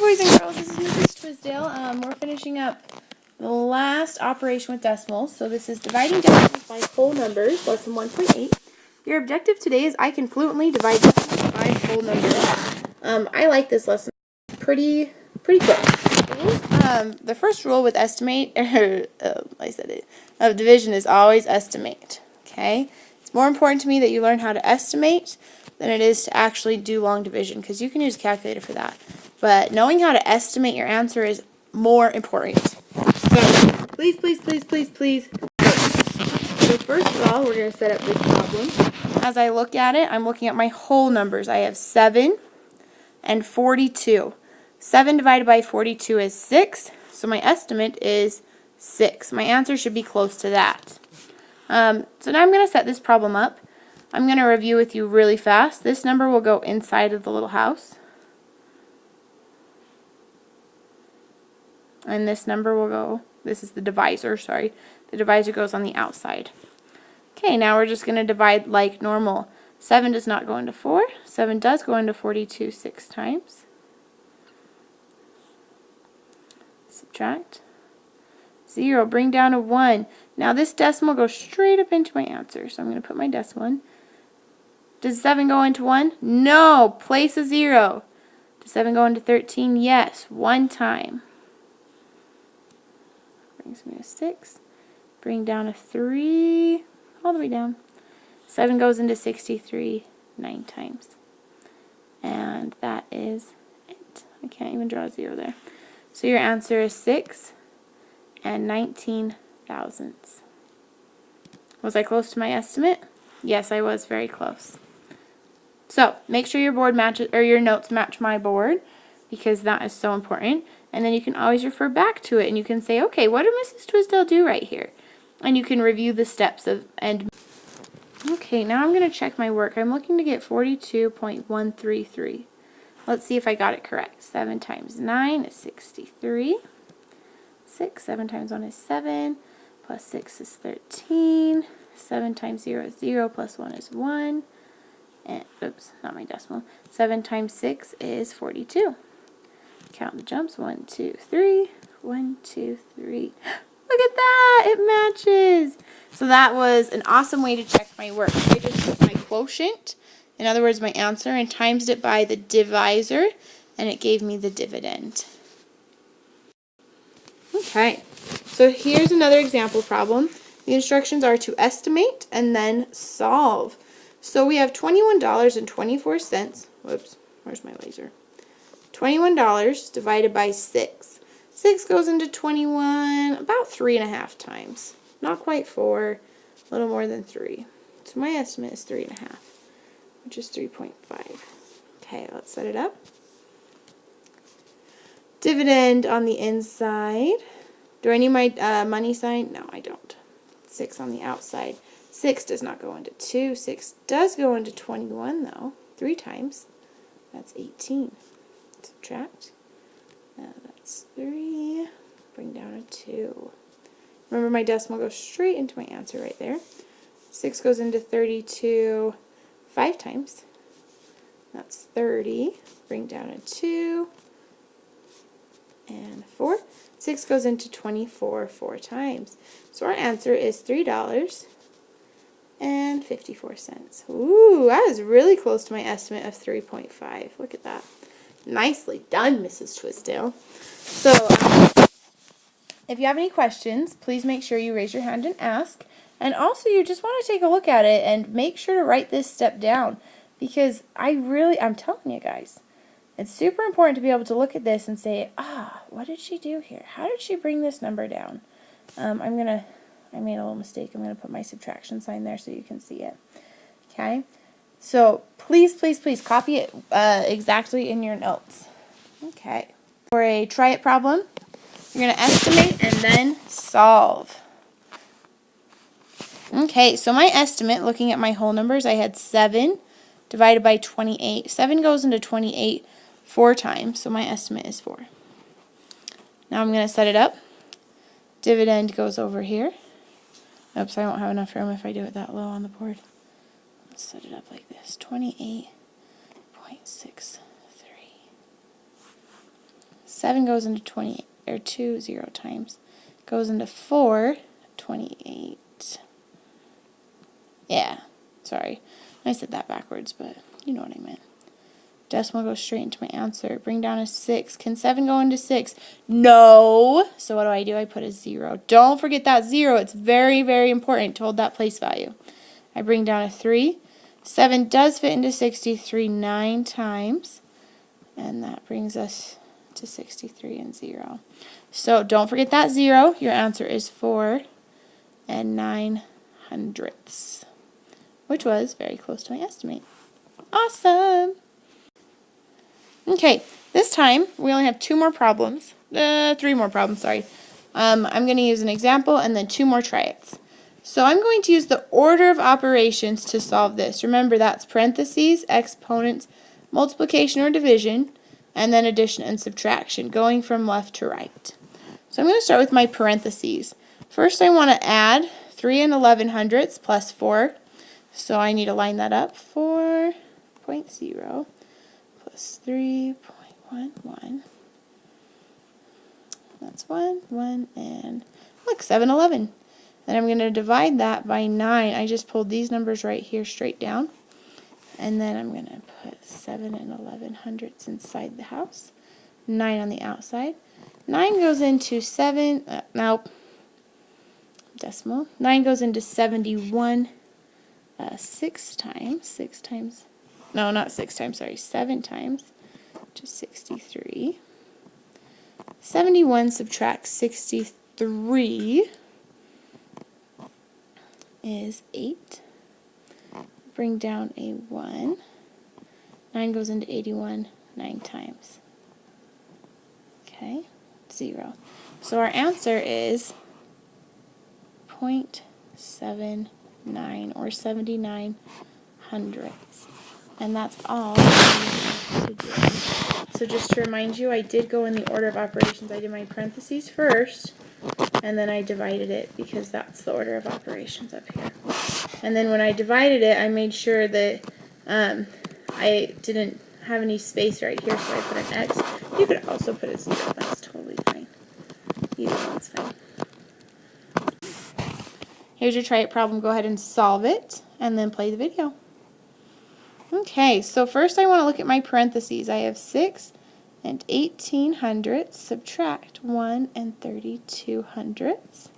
boys and girls, this is Mrs. Twisdale. We're finishing up the last operation with decimals. So this is dividing decimals by whole numbers, lesson 1.8. Your objective today is I can fluently divide decimals by whole numbers. I like this lesson pretty quick. The first rule with estimate, of division is always estimate. Okay? It's more important to me that you learn how to estimate than it is to actually do long division, because you can use a calculator for that. But knowing how to estimate your answer is more important. So, please. So first of all, we're going to set up this problem. As I look at it, I'm looking at my whole numbers. I have 7 and 42. 7 divided by 42 is 6, so my estimate is 6. My answer should be close to that. So now I'm going to set this problem up. I'm going to review with you really fast. This number will go inside of the little house. And this number will go, this is the divisor, sorry. The divisor goes on the outside. Okay, now we're just going to divide like normal. 7 does not go into 4. 7 does go into 42 6 times. Subtract. 0, bring down a 1. Now this decimal goes straight up into my answer, so I'm going to put my decimal in. Does 7 go into 1? No, place a 0. Does 7 go into 13? Yes, one time. Brings me a 6. Bring down a 3, all the way down. 7 goes into 63 9 times. And that is it. I can't even draw a 0 there. So your answer is 6 and 19 thousandths. Was I close to my estimate? Yes, I was very close. So make sure your board matches, or your notes match my board, because that is so important. And then you can always refer back to it, and you can say, okay, what did Mrs. Twisdale do right here? And you can review the steps of and. Okay, now I'm going to check my work. I'm looking to get 42.133. Let's see if I got it correct. 7 times 9 is 63. 7 times 1 is 7. Plus 6 is 13. 7 times 0 is 0. Plus 1 is 1. And, oops, not my decimal. 7 times 6 is 42. Count the jumps. 1, 2, 3. 1, 2, 3. Look at that! It matches! So that was an awesome way to check my work. I just took my quotient, in other words my answer, and times it by the divisor, and it gave me the dividend. Okay, so here's another example problem. The instructions are to estimate and then solve. So we have $21.24. Whoops, where's my laser? $21 divided by 6. 6 goes into 21 about 3.5 times. Not quite 4, a little more than 3. So my estimate is 3.5, which is 3.5. Okay, let's set it up. Dividend on the inside. Do I need my money sign? No, I don't. 6 on the outside. 6 does not go into 2. 6 does go into 21, though. 3 times. That's 18. Subtract. That's 3. Bring down a 2. Remember, my decimal goes straight into my answer right there. 6 goes into 32 5 times. That's 30. Bring down a 2. And 4. 6 goes into 24 4 times. So our answer is $3.54. Ooh, that is really close to my estimate of 3.5. Look at that. Nicely done, Mrs. Twisdale. So, if you have any questions, please make sure you raise your hand and ask. And also, you just want to take a look at it and make sure to write this step down, because I'm telling you guys, it's super important to be able to look at this and say, what did she do here? How did she bring this number down? I made a little mistake. I'm going to put my subtraction sign there so you can see it. Okay? So please copy it exactly in your notes. Okay. For a try it problem, you're going to estimate and then solve. Okay, so my estimate, looking at my whole numbers, I had 7 divided by 28. 7 goes into 28 4 times, so my estimate is 4. Now I'm going to set it up. Dividend goes over here. Oops, I won't have enough room if I do it that low on the board. Let's set it up like this. 28.63. 7 goes into 28, or 2 0 times. Goes into 4, 28. Yeah, sorry. I said that backwards, but you know what I meant. Decimal goes straight into my answer. Bring down a 6. Can 7 go into 6? No. So what do? I put a 0. Don't forget that 0. It's very, very important to hold that place value. I bring down a 3. 7 does fit into 63 9 times. And that brings us to 63 and 0. So don't forget that 0. Your answer is 4 9/100ths, which was very close to my estimate. Awesome! Okay, this time we only have 2 more problems. 3 more problems, sorry. I'm going to use an example and then 2 more try-its. So I'm going to use the order of operations to solve this. Remember, that's parentheses, exponents, multiplication or division, and then addition and subtraction, going from left to right. So I'm going to start with my parentheses. First, I want to add 3 11/100ths plus 4. So I need to line that up. 4.0 plus 3.11. That's 1, 1, and look, 7/11. Then I'm going to divide that by 9. I just pulled these numbers right here straight down. And then I'm going to put 7 11/100ths inside the house. 9 on the outside. 9 goes into 7, nope, decimal. 9 goes into 71 6 times, no, not 6 times, sorry, 7 times, which is 63. 71 subtract 63 is 8. Bring down a 1. 9 goes into 81 9 times. Okay, 0. So our answer is 0.79 or 79/100ths. And that's all we need to do. So just to remind you, I did go in the order of operations. I did my parentheses first, and then I divided it because that's the order of operations up here. And then when I divided it, I made sure that I didn't have any space right here, so I put an X. You could also put a 0. That's totally fine. Either one's fine. Here's your try it problem. Go ahead and solve it, and then play the video. Okay, so first I want to look at my parentheses. I have 6 18/100ths. Subtract 1 32/100ths.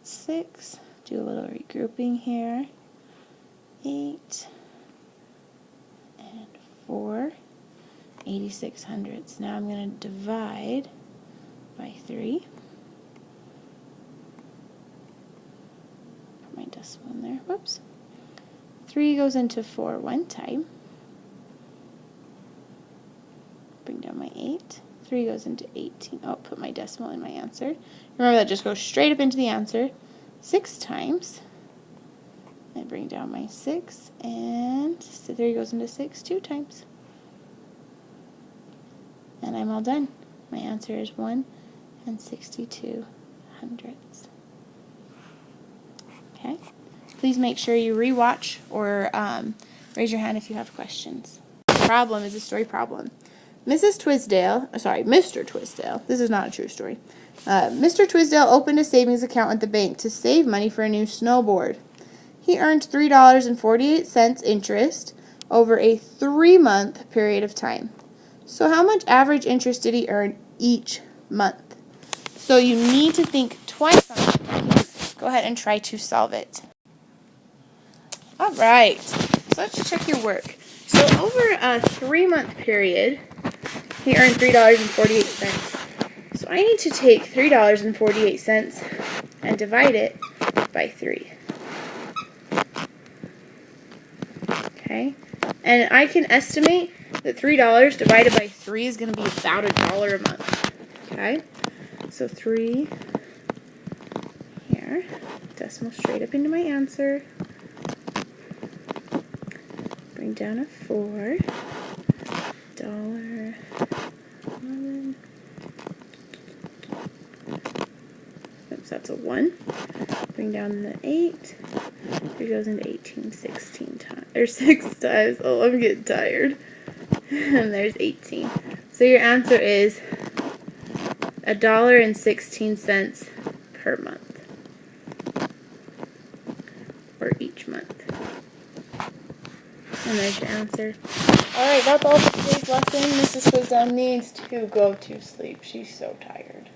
6. Do a little regrouping here. 8 and 4. 86/100ths. Now I'm going to divide by 3. Put my decimal in there. Whoops. 3 goes into 4 one time. Bring down my 8. 3 goes into 18. Oh, put my decimal in my answer. Remember, that just goes straight up into the answer 6 times. And bring down my 6. And 3 goes into 6 2 times. And I'm all done. My answer is 1 62/100ths. Okay. Please make sure you rewatch or raise your hand if you have questions. The problem is a story problem. Mr. Twisdale, this is not a true story. Mr. Twisdale opened a savings account at the bank to save money for a new snowboard. He earned $3.48 interest over a 3-month period of time. So how much average interest did he earn each month? So you need to think twice on it. Go ahead and try to solve it. All right, so let's check your work. So over a 3-month period, he earned $3.48. So I need to take $3.48 and divide it by 3. Okay, and I can estimate that $3 divided by 3 is going to be about $1 a month. Okay, so 3 here, decimal straight up into my answer. Bring down a 4. $1.11. Oops, that's a 1. Bring down the 8. It goes into 18 16 times, or 6 times. Oh, I'm getting tired. And there's 18. So your answer is $1.16 per month, or each month. And there's your answer. Alright, that's all for today's lesson. Mrs. Wisdom needs to go to sleep. She's so tired.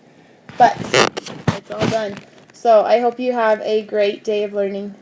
But it's all done. So I hope you have a great day of learning.